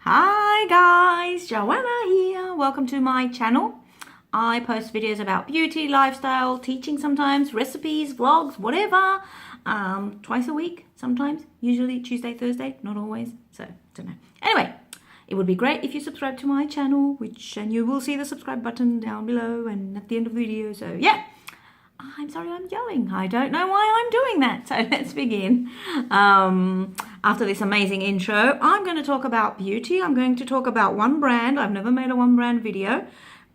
Hi guys, Joanna here. Welcome to my channel. I post videos about beauty, lifestyle, teaching sometimes, recipes, vlogs, whatever. Twice a week sometimes, usually Tuesday, Thursday, not always. So, don't know. Anyway, it would be great if you subscribe to my channel, and you will see the subscribe button down below and at the end of the video. So, yeah. I'm sorry I'm yelling. I don't know why I'm doing that. So let's begin. After this amazing intro, I'm going to talk about beauty. I'm going to talk about one brand. I've never made a one brand video,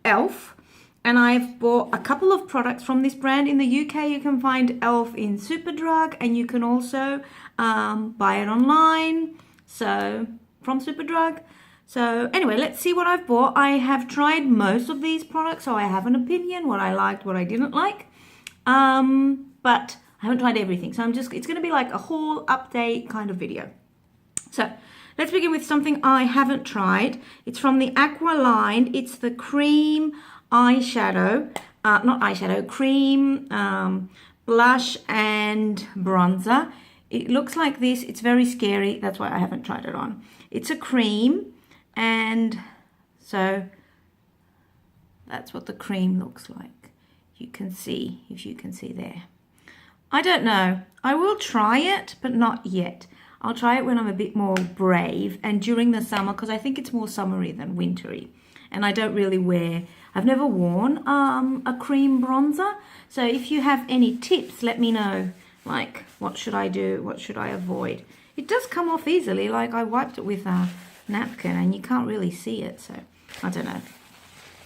E.l.f. And I've bought a couple of products from this brand. In the UK, you can find E.l.f. in Superdrug, and you can also buy it online. So from Superdrug. So anyway, let's see what I've bought. I have tried most of these products, so I have an opinion, what I liked, what I didn't like. But I haven't tried everything. So it's going to be like a haul update kind of video. So let's begin with something I haven't tried. It's from the Aqua line. It's the cream eyeshadow, cream blush and bronzer. It looks like this. It's very scary. That's why I haven't tried it on. It's a cream, and so that's what the cream looks like. You can see, if you can see there. I don't know. I will try it, but not yet. I'll try it when I'm a bit more brave and during the summer, because I think it's more summery than wintry. And I don't really I've never worn a cream bronzer. So if you have any tips, let me know. Like, what should I do? What should I avoid? It does come off easily. Like, I wiped it with a napkin and you can't really see it. So, I don't know.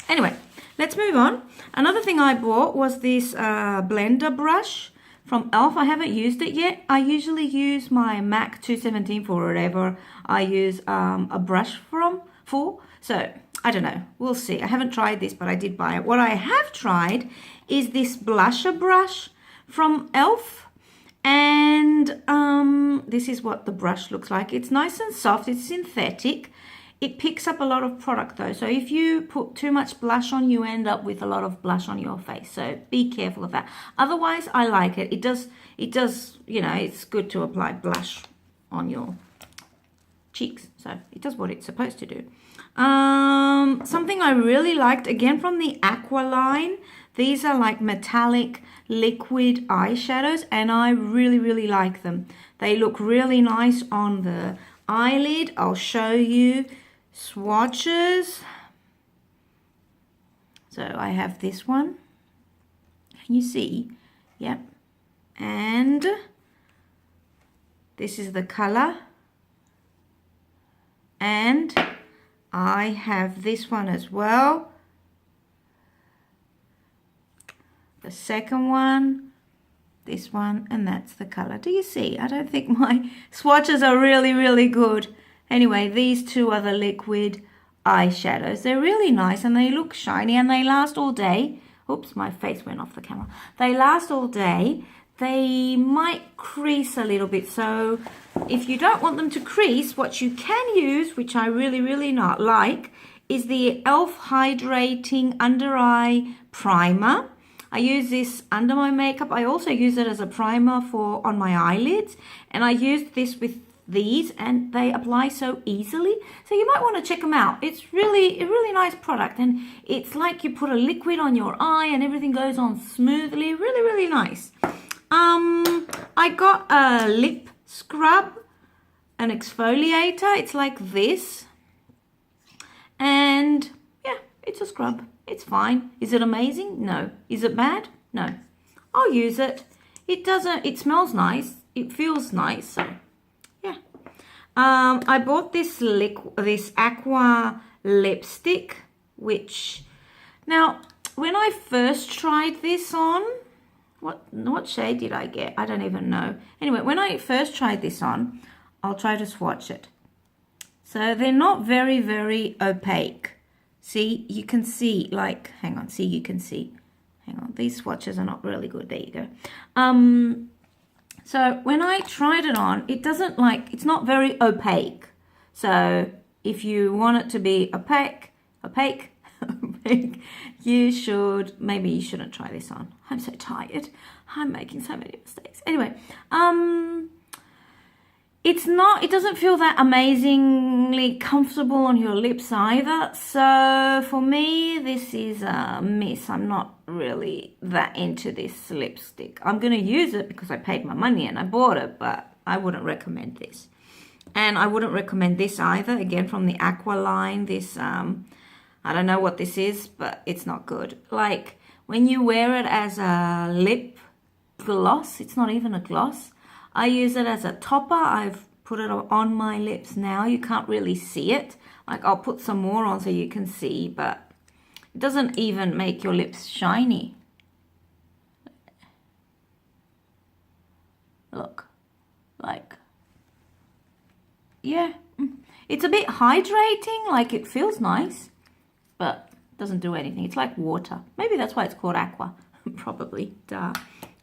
Anyway, let's move on. Another thing I bought was this blender brush from E.l.f. I haven't used it yet. I usually use my MAC 217 for whatever I use a brush for. So, I don't know. We'll see. I haven't tried this, but I did buy it. What I have tried is this blusher brush from E.l.f. And this is what the brush looks like. It's nice and soft. It's synthetic. It picks up a lot of product though. So if you put too much blush on, you end up with a lot of blush on your face. So be careful of that. Otherwise, I like it. It does, you know, it's good to apply blush on your cheeks. So it does what it's supposed to do. Something I really liked, again from the Aqua line. These are like metallic liquid eyeshadows, and I really, really like them. They look really nice on the eyelid. I'll show you swatches. So I have this one. Can you see? Yep. And this is the color. And I have this one as well. The second one. This one, and that's the color. Do you see? I don't think my swatches are really, really good. Anyway, these two are the liquid eyeshadows. They're really nice and they look shiny and they last all day. Oops, my face went off the camera. They last all day. They might crease a little bit. So if you don't want them to crease, what you can use, which I really, really not like, is the E.l.f. Hydrating Under Eye Primer. I use this under my makeup. I also use it as a primer on my eyelids. And I used this with these and they apply so easily. So you might want to check them out. It's really a really nice product. And it's like you put a liquid on your eye and everything goes on smoothly. Really, really nice. I got a lip scrub, an exfoliator. It's like this. And yeah, it's a scrub. It's fine. Is it amazing? No. Is it bad? No. I'll use it. It smells nice. It feels nice. So, yeah. I bought this Aqua lipstick, which, now, when I first tried this on, what shade did I get? I don't even know. Anyway, when I first tried this on, I'll try to swatch it. So, they're not very, very opaque. See, you can see, like, hang on, see, you can see. Hang on, these swatches are not really good. There you go. So when I tried it on, it's not very opaque. So if you want it to be opaque, maybe you shouldn't try this on. I'm so tired. I'm making so many mistakes. Anyway, it doesn't feel that amazingly comfortable on your lips either. So for me, this is a miss. I'm not really that into this lipstick. I'm going to use it because I paid my money and I bought it, but I wouldn't recommend this. And I wouldn't recommend this either. Again, from the Aqua line, this, I don't know what this is, but it's not good. Like, when you wear it as a lip gloss, it's not even a gloss. I use it as a topper. I've put it on my lips now. You can't really see it. Like, I'll put some more on so you can see, but it doesn't even make your lips shiny. Look, like, yeah, it's a bit hydrating, like it feels nice, but doesn't do anything. It's like water. Maybe that's why it's called Aqua. Probably, duh.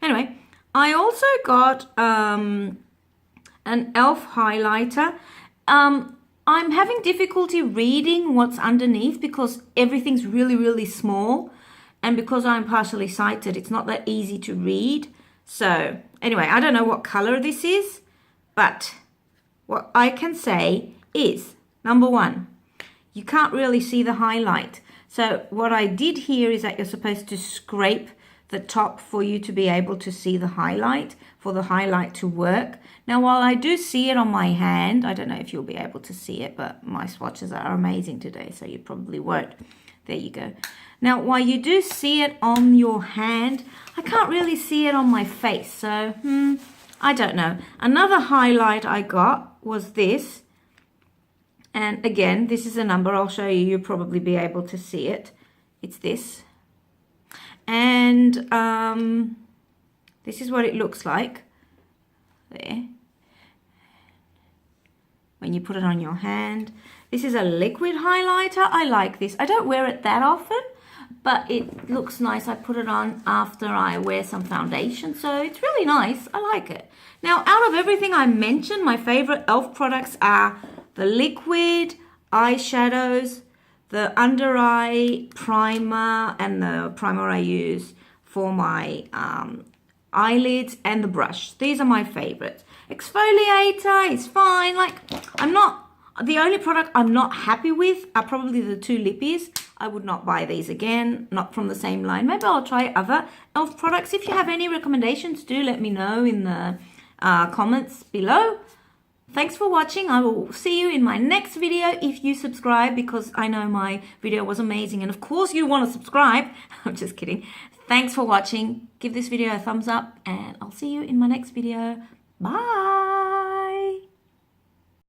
Anyway, I also got an E.l.f. highlighter. I'm having difficulty reading what's underneath because everything's really, really small. And because I'm partially sighted, it's not that easy to read. So anyway, I don't know what color this is, but what I can say is, number one, you can't really see the highlight. So what I did here is that you're supposed to scrape the top for you to be able to see the highlight, for the highlight to work. Now, while I do see it on my hand, I don't know if you'll be able to see it, but my swatches are amazing today, so you probably won't. There you go. Now, while you do see it on your hand, I can't really see it on my face, so I don't know. Another highlight I got was this. And again, this is a number. I'll show you. You'll probably be able to see it. It's this. And this is what it looks like. There. When you put it on your hand. This is a liquid highlighter. I like this. I don't wear it that often, but it looks nice. I put it on after I wear some foundation, so it's really nice. I like it. Now, out of everything I mentioned, my favorite E.l.f. products are the liquid eyeshadows, the under eye primer, and the primer I use for my eyelids, and the brush. These are my favorites. Exfoliator is fine. Like, the only product I'm not happy with are probably the two lippies. I would not buy these again, not from the same line. Maybe I'll try other E.l.f. products. If you have any recommendations, do let me know in the comments below. Thanks for watching. I will see you in my next video if you subscribe, because I know my video was amazing. And of course you want to subscribe. I'm just kidding. Thanks for watching. Give this video a thumbs up and I'll see you in my next video. Bye.